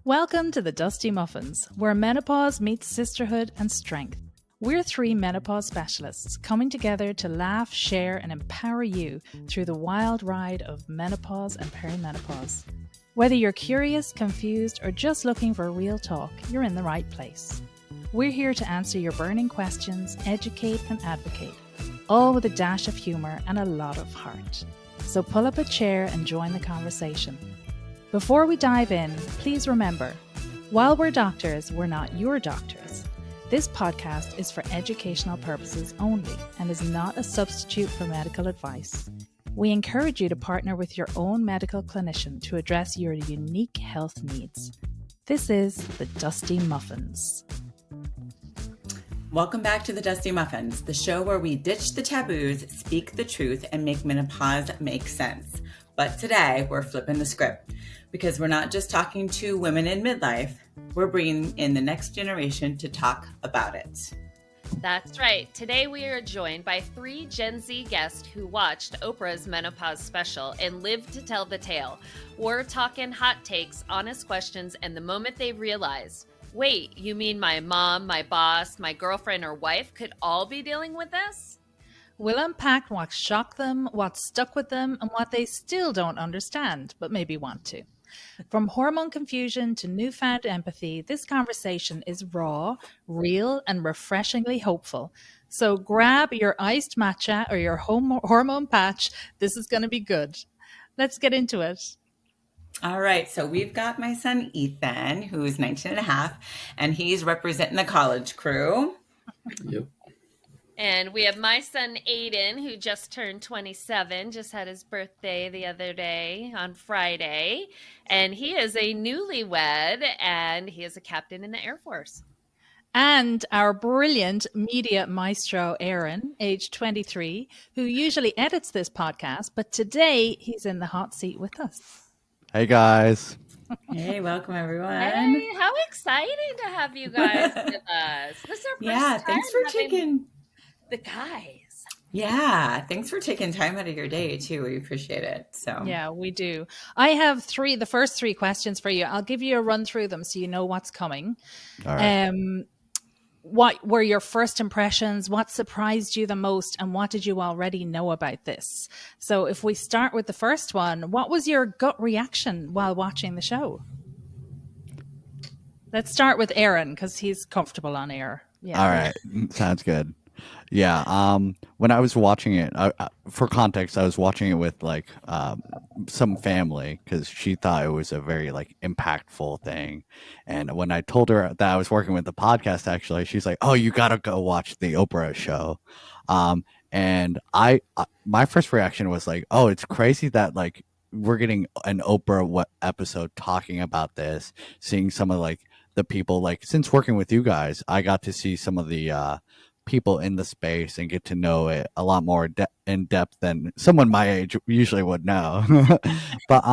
Welcome to the Dusty Muffins, where menopause meets sisterhood and strength. We're three menopause specialists coming together to laugh, share, and empower you through the wild ride of menopause and perimenopause. Whether you're curious, confused, or just looking for real talk, you're in the right place. We're here to answer your burning questions, educate, and advocate, all with a dash of humour and a lot of heart. So pull up a chair and join the conversation. Before we dive in, please remember, while we're doctors, we're not your doctors. This podcast is for educational purposes only and is not a substitute for medical advice. We encourage you to partner with your own medical clinician to address your unique health needs. This is the Dusty Muffins. Welcome back to the Dusty Muffins, the show where we ditch the taboos, speak the truth, and make menopause make sense. But today, we're flipping the script because we're not just talking to women in midlife, we're bringing in the next generation to talk about it. That's right. Today we are joined by three Gen Z guests who watched Oprah's Menopause special and lived to tell the tale. We're talking hot takes, honest questions, and the moment they realized, wait, you mean my mom, my boss, my girlfriend, or wife could all be dealing with this? We'll unpack what shocked them, what stuck with them, and what they still don't understand, but maybe want to. From hormone confusion to newfound empathy, this conversation is raw, real, and refreshingly hopeful. So grab your iced matcha or your hormone patch. This is going to be good. Let's get into it. All right, so we've got my son Ethan, who's 19 and a half, and he's representing the college crew. Yep. And we have my son Aiden, who just turned 27, just had his birthday the other day on Friday. And he is a newlywed, and he is a captain in the Air Force. And our brilliant media maestro, Aaron, age 23, who usually edits this podcast, but today he's in the hot seat with us. Hey, guys. Hey, welcome, everyone. Hey, how exciting to have you guys with us. This is our first time thanks for taking the guys. Yeah, thanks for taking time out of your day too. We appreciate it. So yeah, we do. I have the first three questions for you. I'll give you a run through them so you know what's coming. All right. What were your first impressions? What surprised you the most? And what did you already know about this? So if we start with the first one, what was your gut reaction while watching the show? Let's start with Aaron because he's comfortable on air. Yeah. All right. Sounds good. Yeah. When I was watching it, for context, I was watching it with like some family because she thought it was a very like impactful thing. And when I told her that I was working with the podcast, actually, she's like, "Oh, you gotta go watch the Oprah show." And my first reaction was like, "Oh, it's crazy that like we're getting an Oprah episode talking about this, seeing some of like the people like since working with you guys, I got to see some of the people in the space and get to know it a lot more in depth than someone my age usually would know." But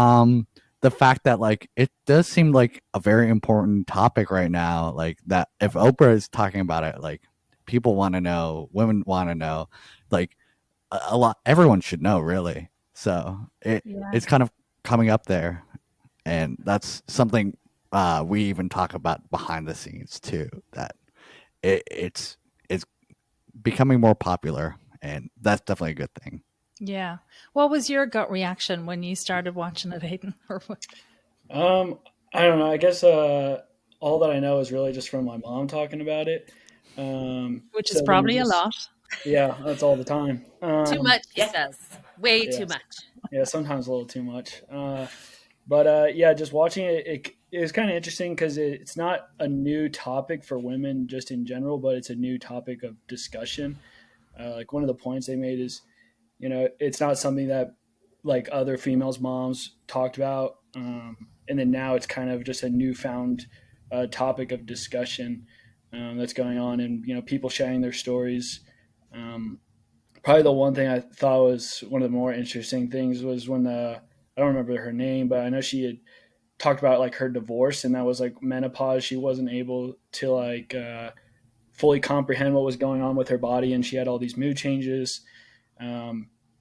the fact that like it does seem like a very important topic right now, like that if Oprah is talking about it, like people want to know, women want to know, like a lot, everyone should know really. So it's kind of coming up there, and that's something we even talk about behind the scenes too, that it's becoming more popular, and that's definitely a good thing. Yeah. What was your gut reaction when you started watching it, Aiden? I don't know. I guess all that I know is really just from my mom talking about it. Which is probably a lot. Yeah, that's all the time. Too much, he says. Way too much. Yeah, sometimes a little too much. But just watching it is kind of interesting because it's not a new topic for women just in general, but it's a new topic of discussion. Like one of the points they made is, it's not something that like other females' moms talked about. And then now it's kind of just a newfound topic of discussion that's going on, and, people sharing their stories. Probably the one thing I thought was one of the more interesting things was when I don't remember her name, but I know she had talked about like her divorce, and that was like menopause. She wasn't able to like fully comprehend what was going on with her body, and she had all these mood changes.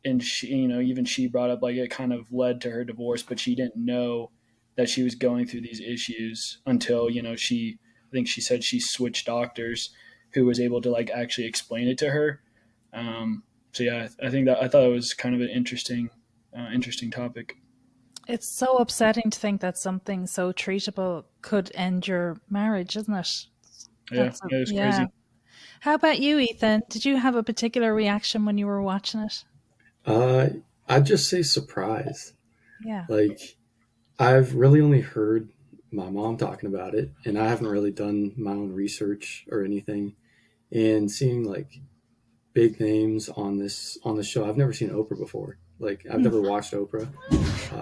and she, even she brought up like it kind of led to her divorce, but she didn't know that she was going through these issues until, I think she said she switched doctors who was able to like actually explain it to her. So yeah, I thought it was kind of an interesting topic. It's so upsetting to think that something so treatable could end your marriage, isn't it? Yeah, it was crazy. How about you, Ethan? Did you have a particular reaction when you were watching it? I'd just say surprise. Yeah. Like, I've really only heard my mom talking about it, and I haven't really done my own research or anything. And seeing like big names on this show, I've never seen Oprah before. Like, I've never watched Oprah.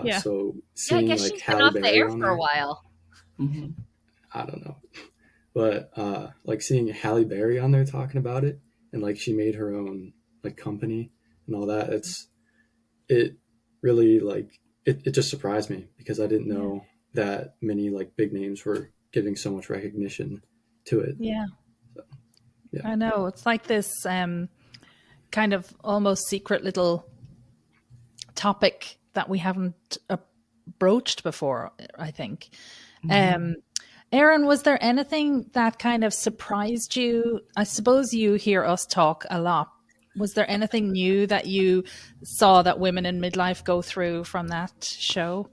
Yeah. So I seeing guess like she's been Halle off the Berry air on for a there, while. Mm-hmm. I don't know. But like seeing Halle Berry on there talking about it, and like she made her own like company and all that, it really like it just surprised me because I didn't know that many like big names were giving so much recognition to it. Yeah. So, yeah. I know. It's like this kind of almost secret little topic that we haven't broached before, I think. Erin, was there anything that kind of surprised you? I suppose you hear us talk a lot. Was there anything new that you saw that women in midlife go through from that show?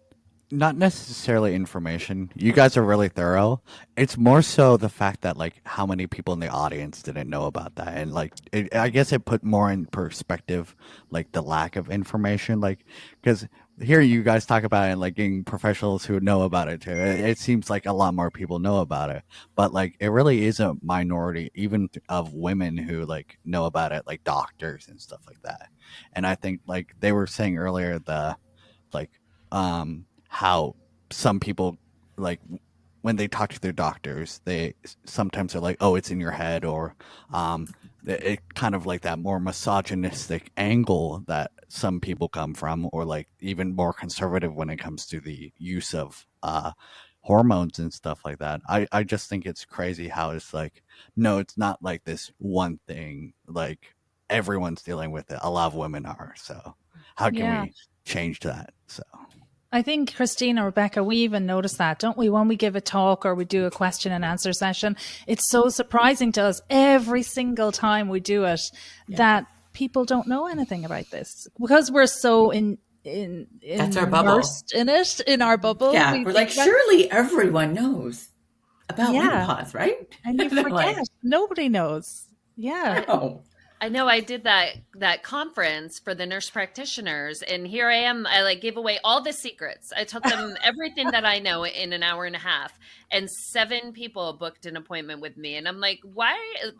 Not necessarily information. You guys are really thorough. It's more so the fact that like how many people in the audience didn't know about that, and like I guess it put more in perspective like the lack of information. Like because here you guys talk about it, and like getting professionals who know about it too. It seems like a lot more people know about it, but like it really is a minority, even of women who like know about it, like doctors and stuff like that. And I think like they were saying earlier, the like how some people like when they talk to their doctors, they sometimes are like, oh, it's in your head, or it kind of like that more misogynistic angle that some people come from, or like even more conservative when it comes to the use of hormones and stuff like that. I just think it's crazy how it's like, no, it's not like this one thing, like everyone's dealing with it. A lot of women are. So how can we change that? So I think Christine or Rebecca, we even notice that, don't we? When we give a talk or we do a question and answer session, it's so surprising to us every single time we do it that people don't know anything about this because we're so that's our bubble. immersed in it, in our bubble. Yeah, we're like, surely everyone knows about menopause, right? And you forget. Like, nobody knows. Yeah. I know I did that conference for the nurse practitioners, and here I am. I like gave away all the secrets. I told them everything that I know in an hour and a half, and 7 people booked an appointment with me. And I'm like, why?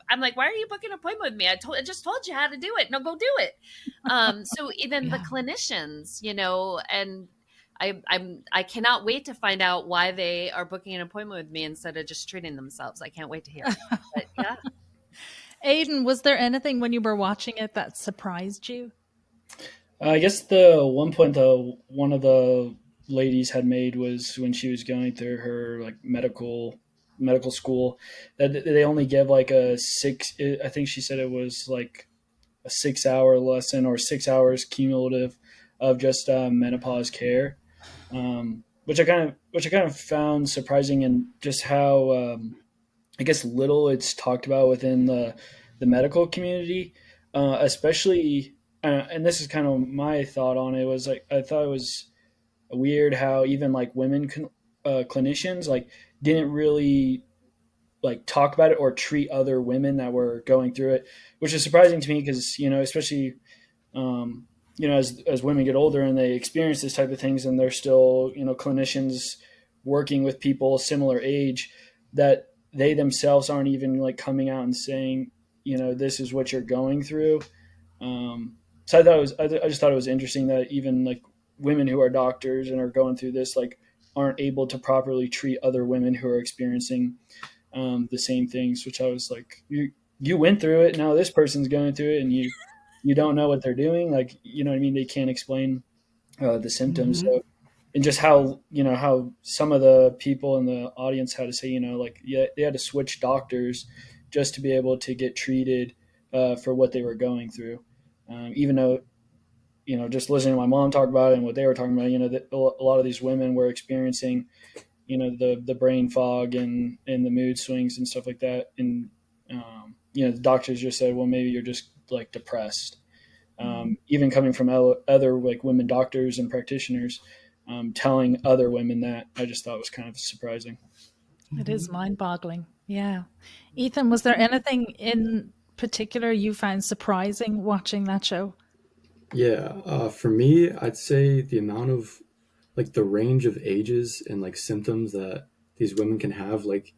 Why are you booking an appointment with me? I just told you how to do it. No, go do it. So even the clinicians, and I cannot wait to find out why they are booking an appointment with me instead of just treating themselves. I can't wait to hear. But yeah. Aiden, was there anything when you were watching it that surprised you? I guess the one point though, one of the ladies had made was when she was going through her like medical school, that they only give like a 6. I think she said it was like a 6-hour lesson or 6 hours cumulative of just menopause care, which I kind of found surprising, and just how I guess little it's talked about within the medical community, especially. And this is kind of my thought on it, was like I thought it was weird how even like women clinicians like didn't really like talk about it or treat other women that were going through it, which is surprising to me because especially as women get older and they experience this type of things, and they're still clinicians working with people similar age, that they themselves aren't even like coming out and saying this is what you're going through. So I just thought it was interesting that even like women who are doctors and are going through this like aren't able to properly treat other women who are experiencing the same things, which I was like, you went through it, now this person's going through it, and you don't know what they're doing, like what I mean, they can't explain the symptoms. So, and just how how some of the people in the audience had to say they had to switch doctors just to be able to get treated for what they were going through, even though just listening to my mom talk about it and what they were talking about, that a lot of these women were experiencing, the brain fog and the mood swings and stuff like that. And, the doctors just said, well, maybe you're just like depressed. Even coming from other like women doctors and practitioners, telling other women that, I just thought was kind of surprising. It is mind-boggling. Yeah. Ethan, was there anything in particular you found surprising watching that show? Yeah, for me, I'd say the amount of like the range of ages and like symptoms that these women can have. Like,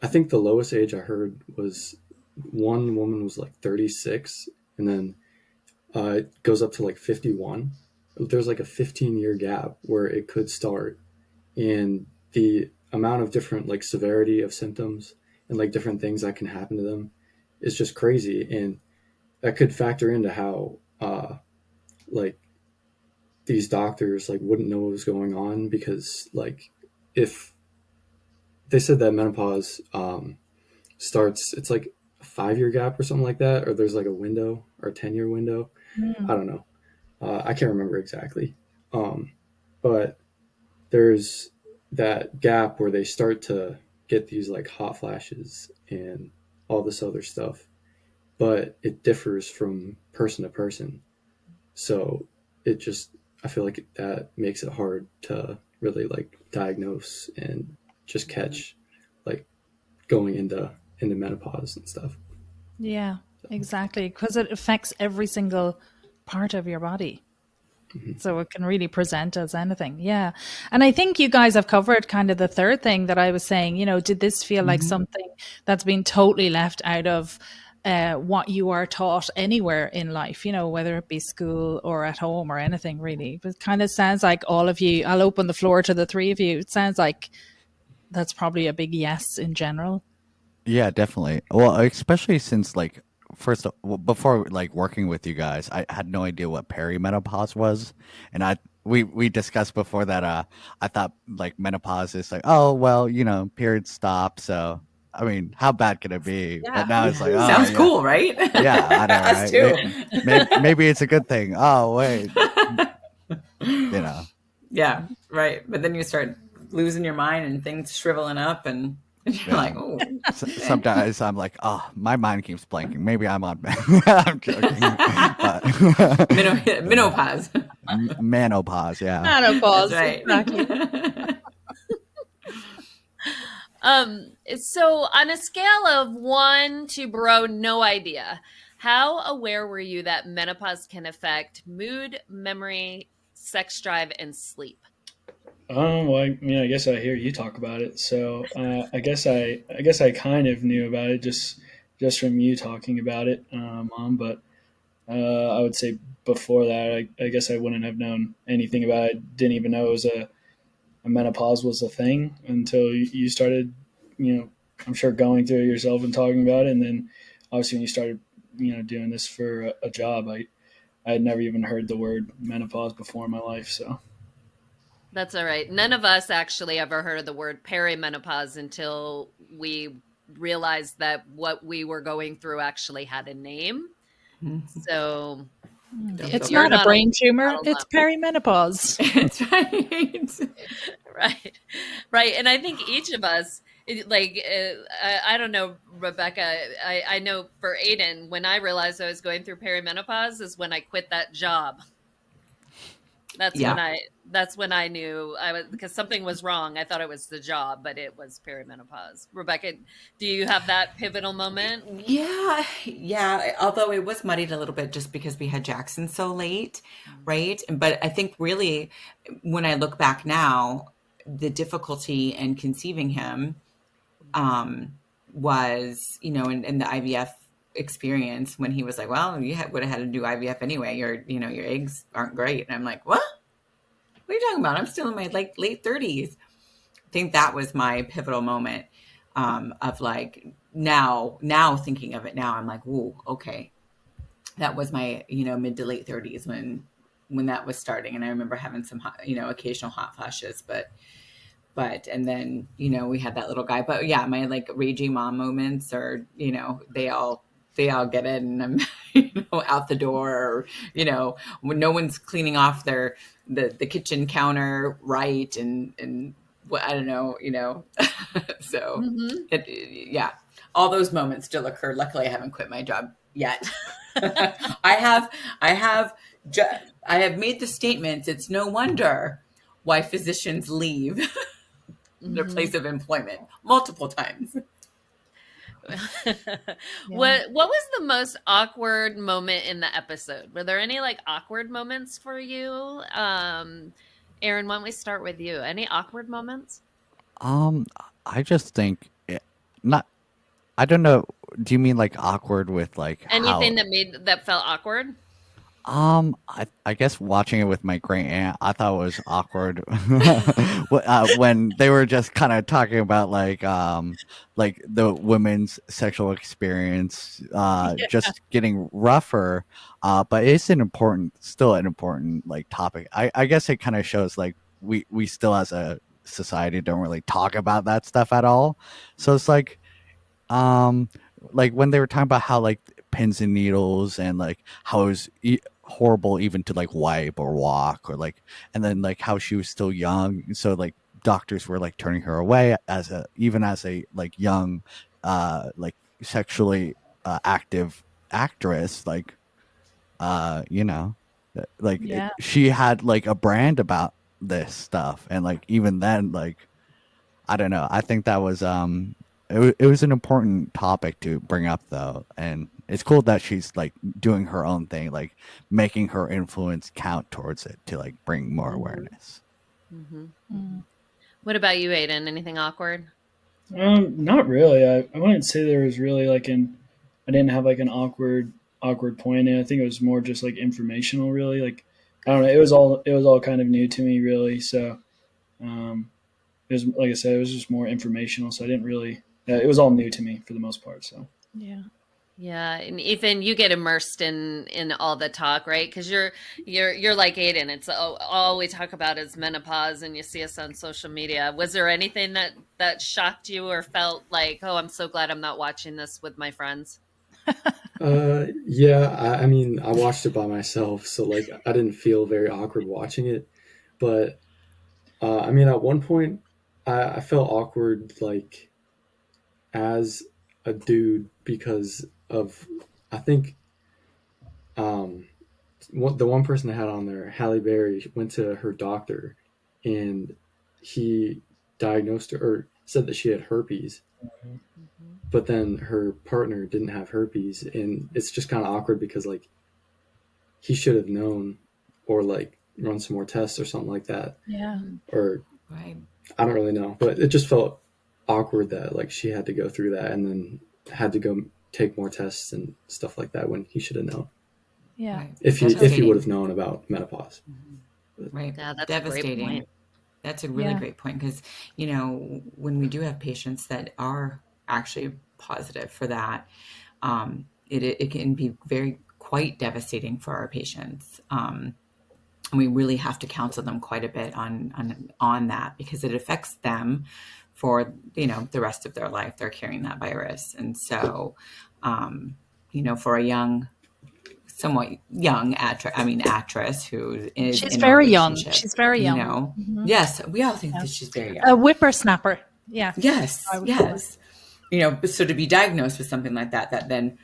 I think the lowest age I heard was one woman was like 36, and then it goes up to like 51. There's like a 15-year gap where it could start, and the amount of different like severity of symptoms and like different things that can happen to them is just crazy, and that could factor into how like these doctors like wouldn't know what was going on, because like if they said that menopause starts, it's like a 5-year gap or something like that, or there's like a window or a 10-year window. I don't know. I can't remember exactly. But there's that gap where they start to get these like hot flashes and all this other stuff, but it differs from person to person. So it just, I feel like that makes it hard to really like diagnose and just catch like going into menopause and stuff. Yeah, exactly. Because it affects every single part of your body. So it can really present as anything. Yeah. And I think you guys have covered kind of the third thing that I was saying, did this feel like something that's been totally left out of what you are taught anywhere in life, whether it be school or at home or anything really? But it kind of sounds like all of you, I'll open the floor to the three of you. It sounds like that's probably a big yes in general. Yeah, definitely. Well, especially since like before like working with you guys, I had no idea what perimenopause was, and we discussed before that I thought like menopause is like, oh well, periods stop, so I mean, how bad can it be? Yeah. But now it's like, oh, sounds yeah. cool, right? Yeah, I know, Us right? too. Maybe it's a good thing. Oh wait, Yeah, right. But then you start losing your mind and things shriveling up, and you're like, oh. Sometimes I'm like, oh, my mind keeps blanking. Maybe I'm on. I'm joking. But Menopause. Menopause, yeah. Menopause, That's right. exactly. So on a scale of 1 to bro, no idea, how aware were you that menopause can affect mood, memory, sex drive, and sleep? Well, I mean, I guess I hear you talk about it, so I guess I kind of knew about it just from you talking about it, Mom. But I would say before that, I guess I wouldn't have known anything about it. Didn't even know it was a menopause was a thing until you started, I'm sure going through it yourself and talking about it, and then obviously when you started, doing this for a job, I had never even heard the word menopause before in my life, so. That's all right. None of us actually ever heard of the word perimenopause until we realized that what we were going through actually had a name. So it's not a brain tumor. It's perimenopause. That's right. Right. And I think each of us, I don't know, Rebbecca, I know for Aiden, when I realized I was going through perimenopause is when I quit that job. That's when I knew because something was wrong. I thought it was the job, but it was perimenopause. Rebbecca, do you have that pivotal moment? Yeah. Although it was muddied a little bit just because we had Jackson so late, right? But I think really, when I look back now, the difficulty in conceiving him was, in the IVF experience when he was like, well, you would have had to do IVF anyway. Your eggs aren't great. And I'm like, what are you talking about? I'm still in my late 30s. I think that was my pivotal moment of like now thinking of it now, I'm like, ooh, okay. That was my, mid to late 30s when that was starting. And I remember having some, occasional hot flashes, but, and then, we had that little guy, but yeah, my like raging mom moments are, they all they all get in and I'm, out the door, or, when no one's cleaning off the kitchen counter, right. And what, I don't know, so yeah, all those moments still occur. Luckily I haven't quit my job yet. I have made the statements. It's no wonder why physicians leave their place of employment multiple times. What was the most awkward moment in the episode? Were there any like awkward moments for you? Aaron, why don't we start with you? Any awkward moments? I just think not. I don't know. Do you mean like awkward with like anything that felt awkward? I guess watching it with my great aunt, I thought it was awkward when they were just kind of talking about like the women's sexual experience, just getting rougher. But it's still an important like topic. I guess it kind of shows like we still as a society don't really talk about that stuff at all. So it's like when they were talking about how like pins and needles and like how it was horrible even to like wipe or walk, or like, and then like how she was still young, so like doctors were like turning her away as a like young like sexually active actress, like she had like a brand about this stuff, and like even then, like I don't know, I think that was it was an important topic to bring up though, and it's cool that she's like doing her own thing, like making her influence count towards it to like bring more awareness. What about you, Aiden? Anything awkward? Not really. I wouldn't say there was really like I didn't have like an awkward point, and I think it was more just like informational, really. Like I don't know, it was all kind of new to me, really. So it was, like I said, it was just more informational. So I didn't really. It was all new to me for the most part. So yeah. And Ethan, you get immersed in all the talk, right? Because you're like Aiden. It's all we talk about is menopause, and you see us on social media. Was there anything that shocked you or felt like, oh, I'm so glad I'm not watching this with my friends? Yeah, I mean, I watched it by myself, so like I didn't feel very awkward watching it. But I mean, at one point, I felt awkward like as a dude because of, I think the one person I had on there, Halle Berry, went to her doctor and he diagnosed her or said that she had herpes. But then her partner didn't have herpes, and it's just kind of awkward because like he should have known, or like run some more tests or something like that. Yeah. Or Right. I don't really know, but it just felt awkward that like she had to go through that and then had to go take more tests and stuff like that when he should have known. Yeah. Right. If he would have known about menopause. Right. Yeah, that's Devastating. a great point. That's a really great point, because, when we do have patients that are actually positive for that, it can be quite devastating for our patients. And we really have to counsel them quite a bit on that, because it affects them for, the rest of their life. They're carrying that virus. And so, for a somewhat young actress who is She's in very a young. relationship, She's very young. Yes, we all think that she's very young. A whippersnapper. Yeah. Yes. So to be diagnosed with something like that then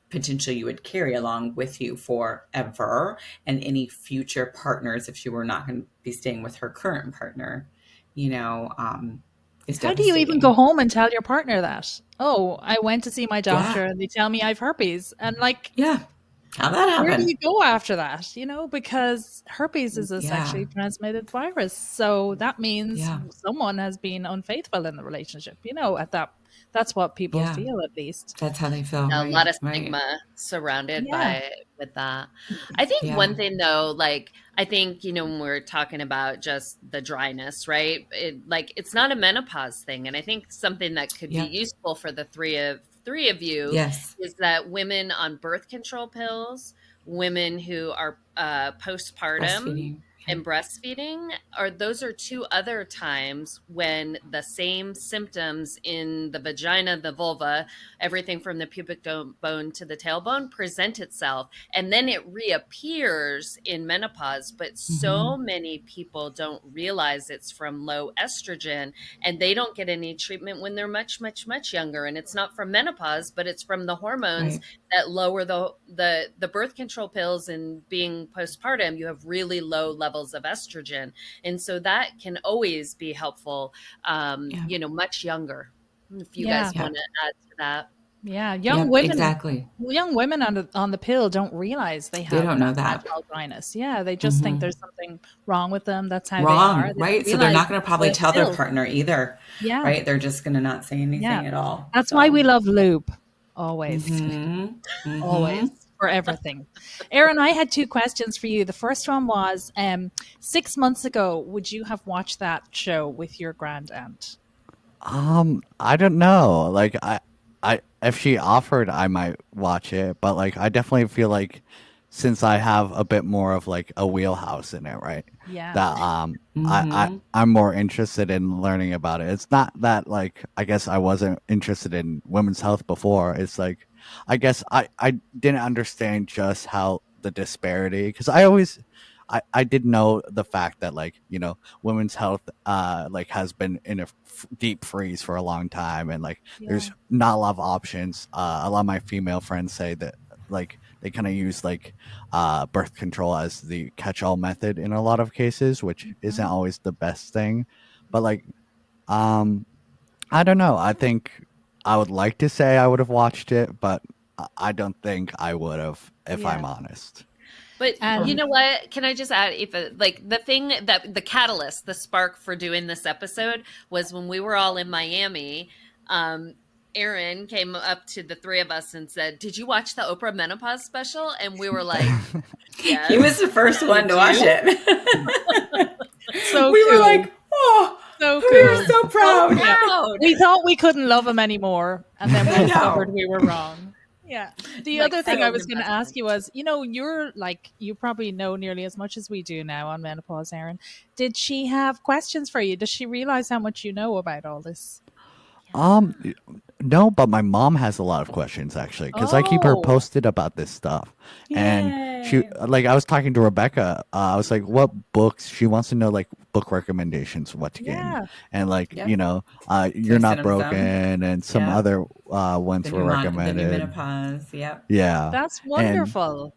potentially you would carry along with you forever, and any future partners, if she were not going to be staying with her current partner, is How do you even devastating. go home and tell your partner that? Oh, I went to see my doctor and they tell me I have herpes. And like, how'd that happen? where do you go after that? Because herpes is a sexually transmitted virus. So that means someone has been unfaithful in the relationship, that's what people feel, at least. That's how they feel. A lot of stigma surrounded with that. I think one thing though, like I think, when we're talking about just the dryness, right? It's not a menopause thing. And I think something that could be useful for the three of you is that women on birth control pills, women who are postpartum, and breastfeeding those are two other times when the same symptoms in the vagina, the vulva, everything from the pubic bone to the tailbone present itself, and then it reappears in menopause. But so many people don't realize it's from low estrogen, and they don't get any treatment when they're much, much, much younger. And it's not from menopause, but it's from the hormones that lower the birth control pills. And being postpartum, you have really low levels of estrogen, and so that can always be helpful, much younger. If you guys want to add to that. Yeah, young women exactly. Young women on the pill don't realize they don't know that vaginal dryness. Yeah, they just think there's something wrong with them. That's how wrong, they are. They right? So they're not going to probably tell their partner either. Yeah, right? They're just going to not say anything at all. That's why we love lube, always, always, for everything. Erin, I had two questions for you. The first one was, 6 months ago, would you have watched that show with your grandaunt? I don't know. Like I if she offered, I might watch it, but like I definitely feel like since I have a bit more of like a wheelhouse in it, right? Yeah. That I'm more interested in learning about it. It's not that like I guess I wasn't interested in women's health before. It's like I guess I didn't understand just how the disparity, because I did know the fact that like, you know, women's health like has been in a deep freeze for a long time, and like there's not a lot of options. A lot of my female friends say that like they kind of use like birth control as the catch-all method in a lot of cases, which isn't always the best thing. But like I don't know. I think I would like to say I would have watched it, but I don't think I would have, if I'm honest. But you know what? Can I just add, like the thing that the catalyst, the spark for doing this episode was when we were all in Miami. Aaron came up to the three of us and said, "Did you watch the Oprah Menopause special?" And we were like, "Yes." He was the first one to watch it. So we were like, "Oh, so cool. We were so proud." We thought we couldn't love him anymore, and then we discovered we were wrong. Yeah. The other thing I was going to ask you was, you know, you probably know nearly as much as we do now on menopause, Erin. Did she have questions for you? Does she realize how much you know about all this? No, but my mom has a lot of questions actually, because I keep her posted about this stuff. And she, like, I was talking to Rebbecca. I was like, what books? She wants to know like book recommendations, what to get, and like you know, You're Not Broken, and some other ones were recommended. The new Menopause, yeah, that's wonderful.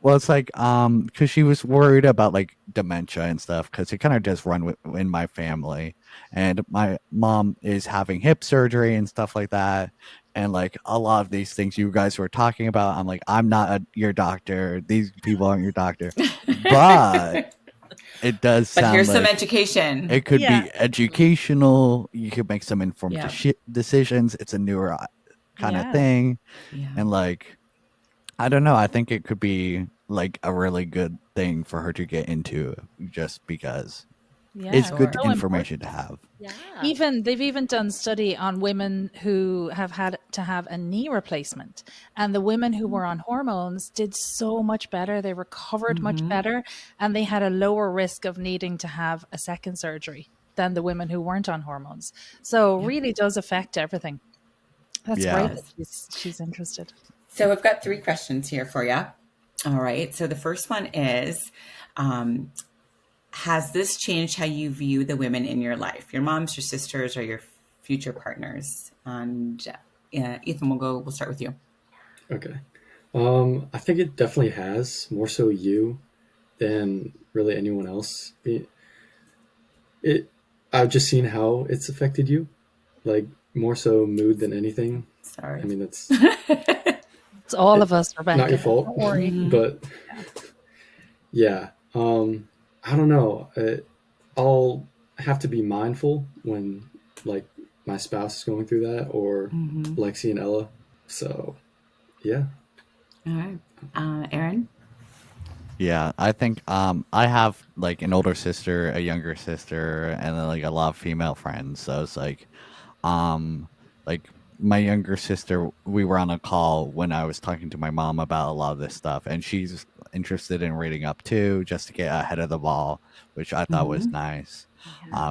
Well, it's like, because she was worried about like dementia and stuff, because it kind of does run in my family, and my mom is having hip surgery and stuff like that, and like a lot of these things you guys were talking about, I'm like, I'm not your doctor. These people aren't your doctor, but it does sound. But here's like some education. It could be educational. You could make some informed decisions. It's a newer kind of thing, and like. I don't know. I think it could be like a really good thing for her to get into, just because it's good information to have. Yeah. They've even done study on women who have had to have a knee replacement, and the women who were on hormones did so much better. They recovered much better, and they had a lower risk of needing to have a second surgery than the women who weren't on hormones. So it really does affect everything. That's great that she's interested. So we've got 3 questions here for you. All right. So the first one is, has this changed how you view the women in your life? Your moms, your sisters, or your future partners? And Ethan, we'll start with you. Okay. I think it definitely has, more so you than really anyone else. I've just seen how it's affected you, like more so mood than anything. Sorry. I mean, that's... It's all of us, Rebbecca. Not your fault. Don't worry. But yeah, I don't know. I'll have to be mindful when like my spouse is going through that, or Lexi and Ella. So yeah. All right. Aaron? Yeah, I think I have like an older sister, a younger sister, and then like a lot of female friends. So it's like my younger sister, we were on a call when I was talking to my mom about a lot of this stuff, and she's interested in reading up too, just to get ahead of the ball, which I thought was nice.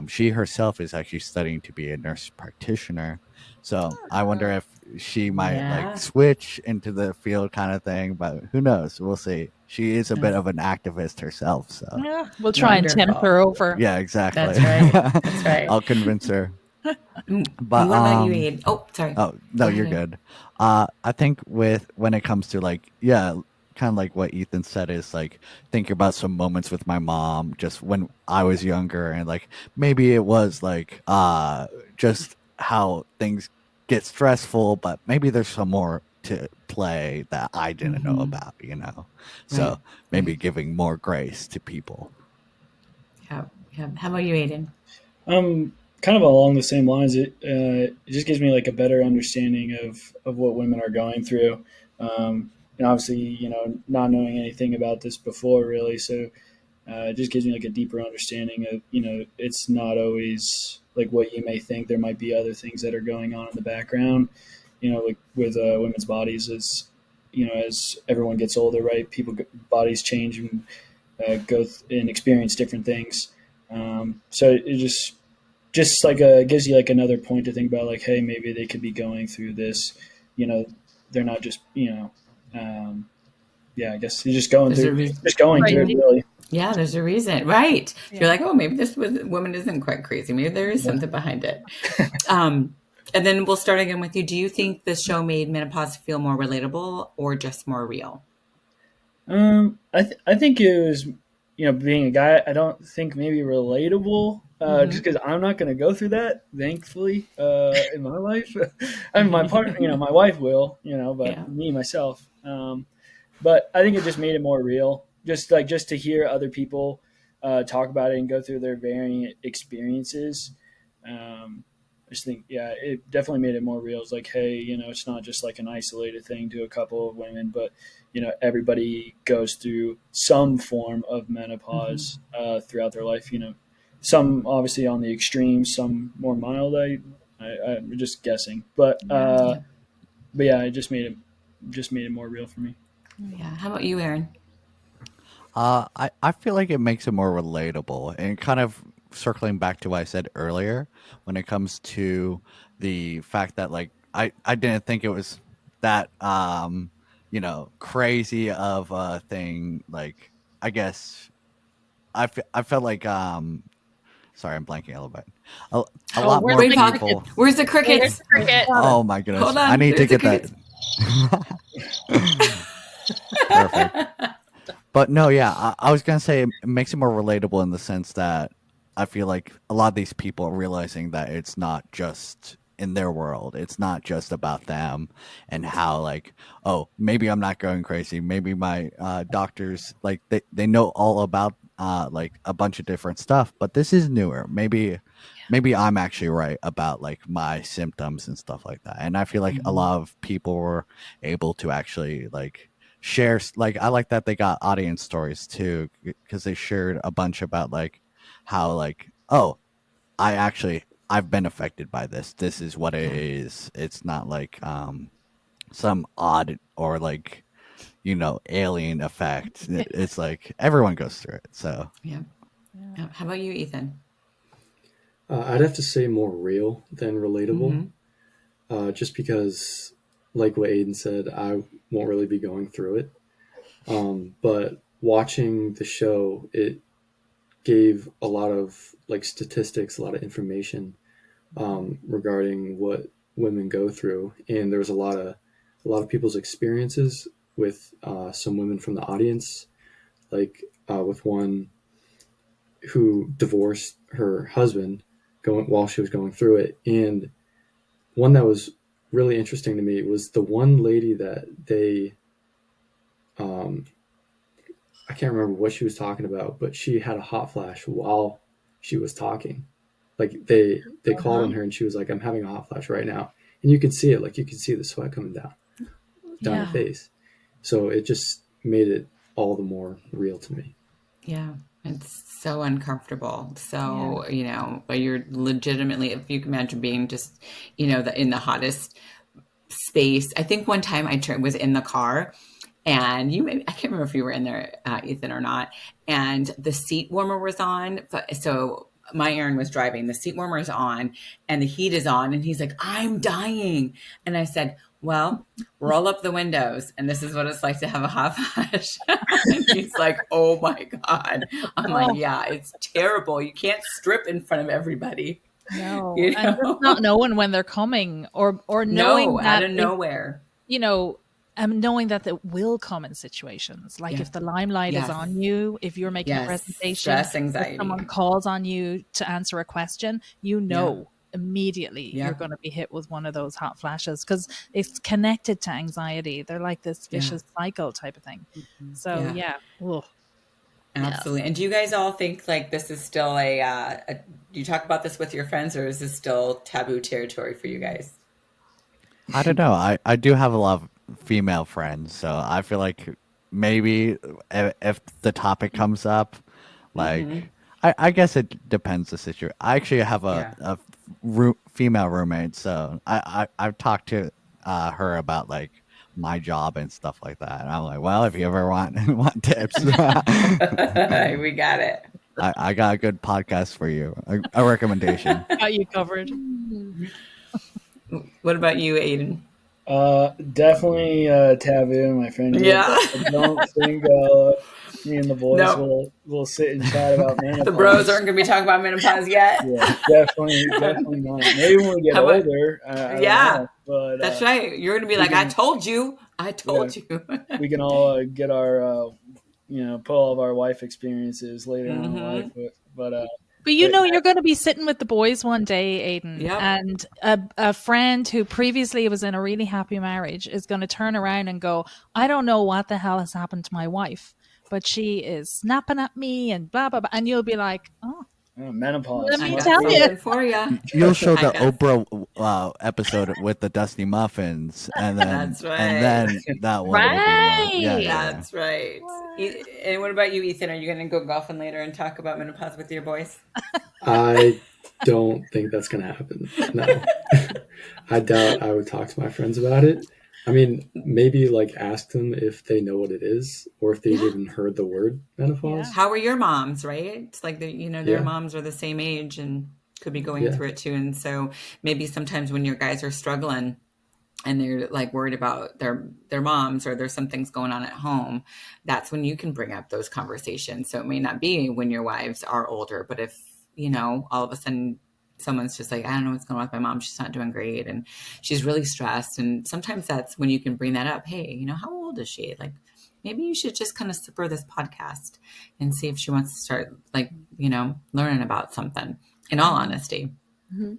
She herself is actually studying to be a nurse practitioner. So I wonder if she might like switch into the field kind of thing, but who knows? We'll see. She is a bit of an activist herself, so Yeah, we'll try and tempt her over. yeah, exactly. That's right. That's right. I'll convince her. But But what about you, Aiden? Oh, sorry. Oh no, you're good. I think when it comes to like, yeah, kind of like what Ethan said is like thinking about some moments with my mom just when I was younger, and like maybe it was like just how things get stressful, but maybe there's some more to play that I didn't know about, you know. So Right. maybe giving more grace to people. Yeah. How about you, Aiden? Kind of along the same lines. It just gives me like a better understanding of what women are going through. And obviously, you know, not knowing anything about this before really, so it just gives me like a deeper understanding of, you know, it's not always like what you may think. There might be other things that are going on in the background, you know, like with women's bodies. As you know, as everyone gets older, right, bodies change and and experience different things. So it just like gives you like another point to think about, like, hey, maybe they could be going through this, you know, they're not just, you know, I guess you're just going through it really. Yeah, there's a reason, right? Yeah. You're like, oh, maybe this woman isn't quite crazy. Maybe there is something behind it. And then we'll start again with you. Do you think the show made menopause feel more relatable or just more real? I think it was, you know, being a guy, I don't think maybe relatable, just because I'm not going to go through that, thankfully, in my life. I mean, my partner, you know, my wife will, you know, but me, myself. But I think it just made it more real. Just to hear other people talk about it and go through their varying experiences. I just think, it definitely made it more real. It's like, hey, you know, it's not just like an isolated thing to a couple of women, but, you know, everybody goes through some form of menopause throughout their life. You know, some obviously on the extremes, some more mild. I'm just guessing, but it just made it more real for me. Yeah. How about you, Aaron? I feel like it makes it more relatable, and kind of circling back to what I said earlier when it comes to the fact that like I didn't think it was that you know, crazy of a thing. Like, I guess I felt like sorry, I'm blanking a little bit. A lot more people. Where's the crickets? Oh my goodness! Hold on, I need to get that. Perfect. But no, yeah, I was gonna say it makes it more relatable in the sense that I feel like a lot of these people are realizing that it's not just in their world. It's not just about them, and how like, oh, maybe I'm not going crazy. Maybe my doctors, like they know all about like a bunch of different stuff, but this is newer. Maybe I'm actually right about like my symptoms and stuff like that. And I feel like a lot of people were able to actually like share, like I like that they got audience stories too, because they shared a bunch about like how like, oh, I've been affected by this. This is what it is. It's not like some odd or like, you know, alien effect. It's like everyone goes through it. So yeah. How about you, Ethan? I'd have to say more real than relatable, just because, like what Aiden said, I won't really be going through it. But watching the show, it gave a lot of like statistics, a lot of information regarding what women go through, and there was a lot of people's experiences with some women from the audience, like with one who divorced her husband while she was going through it. And one that was really interesting to me was the one lady that they I can't remember what she was talking about, but she had a hot flash while she was talking. Like they called on her and she was like, I'm having a hot flash right now. And you could see it, like you could see the sweat coming down her face. So it just made it all the more real to me. Yeah. It's so uncomfortable. So, you know, but you're legitimately, if you can imagine being just, you know, in the hottest space. I think one time was in the car and I can't remember if you were in there, Ethan, or not. And the seat warmer was on. So my Aaron was driving. The seat warmer is on, and the heat is on. And he's like, "I'm dying." And I said, "Well, roll up the windows, and this is what it's like to have a hot flash." And he's like, "Oh my God." I'm like, "Yeah, it's terrible. You can't strip in front of everybody." No, You and know? just not knowing when they're coming, or knowing that out of nowhere. Knowing that it will come in situations like if the limelight is on you, if you're making a presentation, stress, anxiety, if someone calls on you to answer a question, immediately you're going to be hit with one of those hot flashes because it's connected to anxiety. They're like this vicious cycle type of thing. So absolutely. And do you guys all think like this is still do you talk about this with your friends, or is this still taboo territory for you guys? I don't know. I do have a lot of female friends, so I feel like maybe if the topic comes up, like I guess it depends the situation. I actually have a female roommate, so I've talked to her about like my job and stuff like that. And I'm like, well, if you ever want tips, we got it. I got a good podcast for you, a recommendation. Got you covered. What about you, Aiden? Definitely taboo, my friend. Yeah. I don't think me and the boys will sit and chat about menopause. The bros aren't going to be talking about menopause yet. Yeah, definitely not. Maybe when we get older. But that's right. You're going to be like, I told you. You. We can all get our, pull all of our life experiences later in life. But you're going to be sitting with the boys one day, Aiden, and a friend who previously was in a really happy marriage is going to turn around and go, I don't know what the hell has happened to my wife, but she is snapping at me and blah, blah, blah. And you'll be like, menopause. Let me tell you. For you. You'll show the Oprah episode with the Dusty Muffins, and then that's right. And then that one. Right. That's right. And what about you, Ethan? Are you going to go golfing later and talk about menopause with your boys? I don't think that's going to happen. No. I doubt I would talk to my friends about it. I mean, maybe like ask them if they know what it is or if they've even heard the word menopause. How are your moms, right? It's like, their moms are the same age and could be going through it too. And so maybe sometimes when your guys are struggling and they're like worried about their moms, or there's some things going on at home, that's when you can bring up those conversations. So it may not be when your wives are older, but if, all of a sudden someone's just like, I don't know what's going on with my mom, she's not doing great and she's really stressed. And sometimes that's when you can bring that up. Hey, how old is she? Like, maybe you should just kind of spur this podcast and see if she wants to start learning about something, in all honesty. Mm-hmm.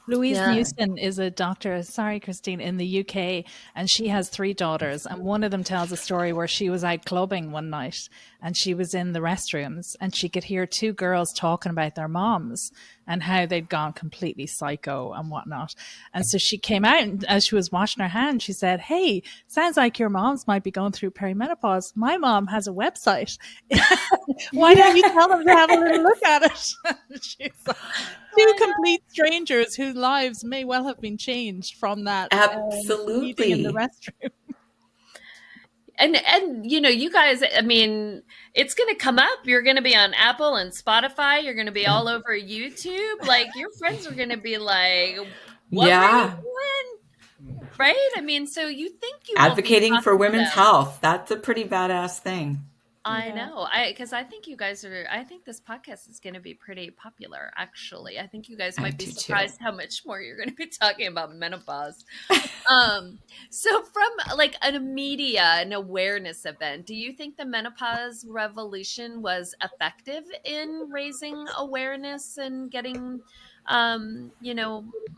Louise Newson is a doctor, Christine, in the UK, and she has 3 daughters. And one of them tells a story where she was out clubbing one night and she was in the restrooms and she could hear 2 girls talking about their moms and how they'd gone completely psycho and whatnot. And so she came out, and as she was washing her hands, she said, hey, sounds like your moms might be going through perimenopause. My mom has a website. Why don't you tell them to have a little look at it? She's like, 2 complete strangers whose lives may well have been changed from that. Absolutely. Meeting in the restroom. And you guys, I mean, it's going to come up. You're going to be on Apple and Spotify. You're going to be all over YouTube. Like, your friends are going to be like, what were you doing? Right? I mean, so you think you advocating for women's health. That's a pretty badass thing. I know. Because I think I think this podcast is going to be pretty popular, actually. I think you guys might be surprised how much more you're going to be talking about menopause. So from like a media and awareness event, do you think the menopause revolution was effective in raising awareness and getting,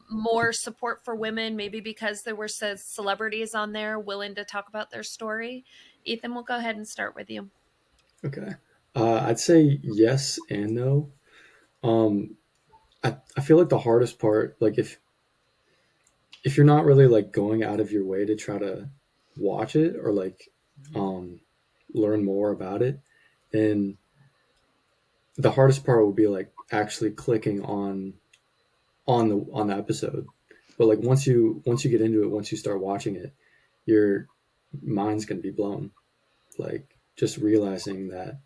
more support for women, maybe because there were celebrities on there willing to talk about their story? Ethan, we'll go ahead and start with you. Okay. I'd say yes and no. I feel like the hardest part, like if you're not really like going out of your way to try to watch it or like learn more about it, then the hardest part would be like actually clicking on the episode. But like once you get into it, once you start watching it, your mind's going to be blown. like just realizing that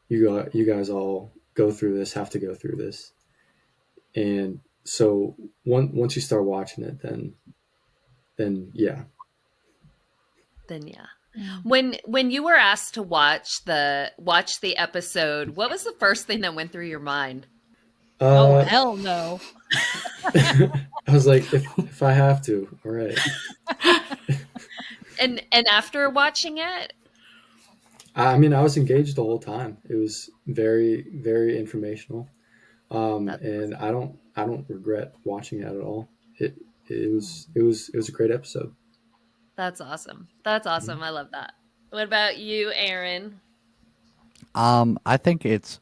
you guys all go through this, have to go through this. And so once you start watching it, then yeah. Then yeah. When you were asked to watch the episode, what was the first thing that went through your mind? Oh, hell no. I was like, if I have to, all right. And after watching it, I mean, I was engaged the whole time. It was very, very informational, and I don't regret watching it at all. It was a great episode. that's awesome. That's awesome. I love that. What about you, Aaron? I think it's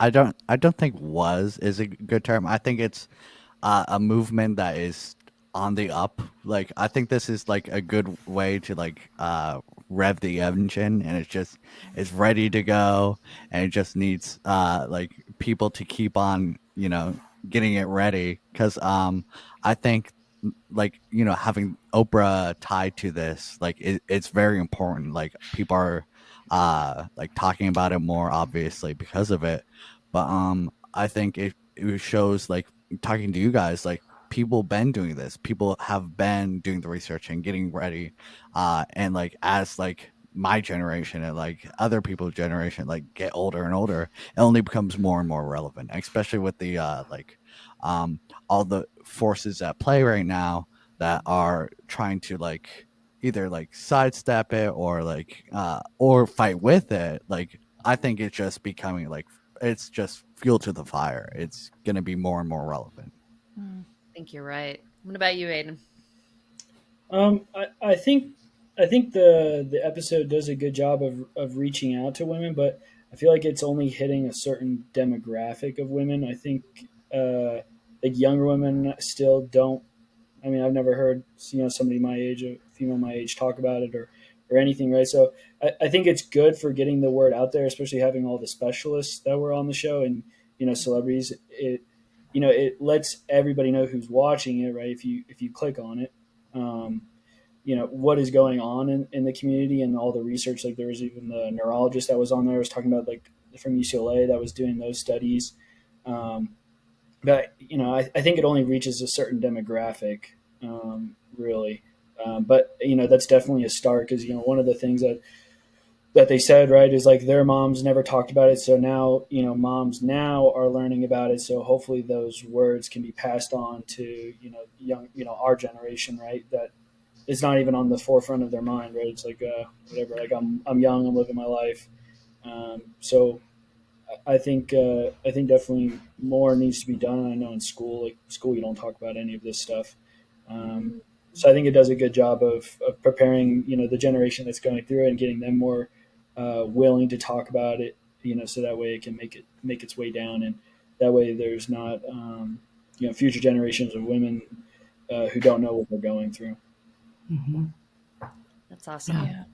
I don't think was is a good term. I think it's a movement that is on the up. Like I think this is like a good way to like rev the engine, and it's ready to go, and it just needs like people to keep on getting it ready, because I think like having Oprah tied to this, like it's very important. Like people are like talking about it more, obviously, because of it. But I think it shows, like talking to you guys, like people been doing this, people have been doing the research and getting ready, and like as like my generation and like other people's generation like get older and older, it only becomes more and more relevant, especially with the like all the forces at play right now that are trying to like either like sidestep it or fight with it. Like I think it's just becoming like it's just fuel to the fire. It's going to be more and more relevant. I think you're right. What about you, Aiden? I think the episode does a good job of reaching out to women, but I feel like it's only hitting a certain demographic of women. I think like younger women still don't. I mean, I've never heard somebody my age, a female my age, talk about it or anything, right? So I think it's good for getting the word out there, especially having all the specialists that were on the show and celebrities. It lets everybody know who's watching it, right? If you click on it. What is going on in the community and all the research. Like there was even the neurologist that was on there was talking about, like, from UCLA that was doing those studies. But I think it only reaches a certain demographic, really. But that's definitely a start, because one of the things that they said, right, is like their moms never talked about it, so now moms now are learning about it. So hopefully those words can be passed on to young our generation, right? That it's not even on the forefront of their mind, right? It's like whatever. Like I'm young, I'm living my life. So I think definitely more needs to be done. I know in school you don't talk about any of this stuff. So I think it does a good job of preparing the generation that's going through it and getting them more willing to talk about it. So that way it can make its way down, and that way there's not future generations of women who don't know what they're going through. Mm-hmm. That's awesome. Yeah.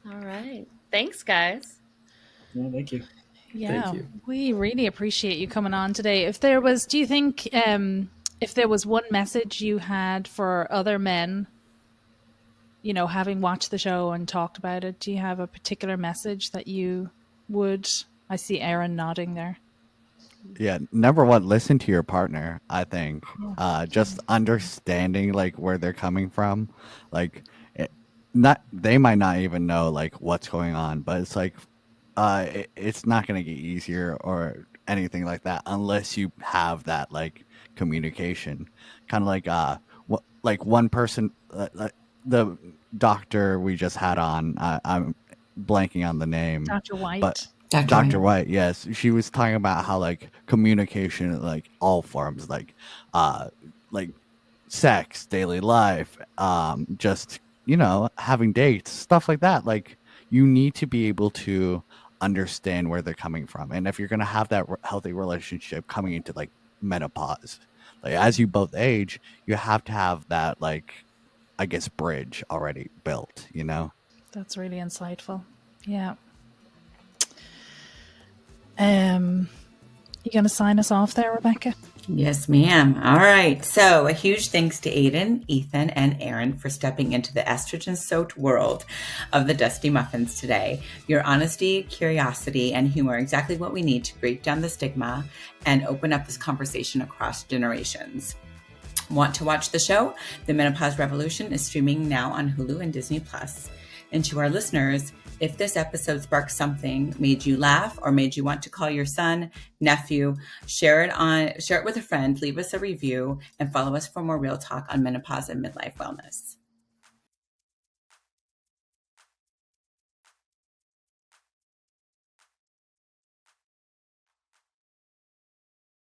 All right. Thanks, guys. Yeah, thank you. Yeah, Thank you. we really appreciate you coming on today. Do you think if there was one message you had for other men, having watched the show and talked about it, do you have a particular message that you would? I see Aaron nodding there. Yeah, number one, listen to your partner. I think just understanding like where they're coming from, like they might not even know like what's going on, but it's like it's not going to get easier or anything like that unless you have that like communication. Kind of like one person, like the doctor we just had on. I'm blanking on the name, Dr. White. but Dr. White, yes, she was talking about how like communication, like all forms, like sex, daily life, just having dates, stuff like that. Like you need to be able to understand where they're coming from, and if you're gonna have that healthy relationship coming into like menopause, like as you both age, you have to have that like I guess bridge already built. That's really insightful. Yeah. You going to sign us off there, Rebbecca? Yes, ma'am. All right. So a huge thanks to Aiden, Ethan, and Aaron for stepping into the estrogen-soaked world of the Dusty Muffins today. Your honesty, curiosity, and humor are exactly what we need to break down the stigma and open up this conversation across generations. Want to watch the show? The Menopause Revolution is streaming now on Hulu and Disney+. And to our listeners, if this episode sparked something, made you laugh, or made you want to call your son, nephew, share it with a friend, leave us a review, and follow us for more real talk on menopause and midlife wellness.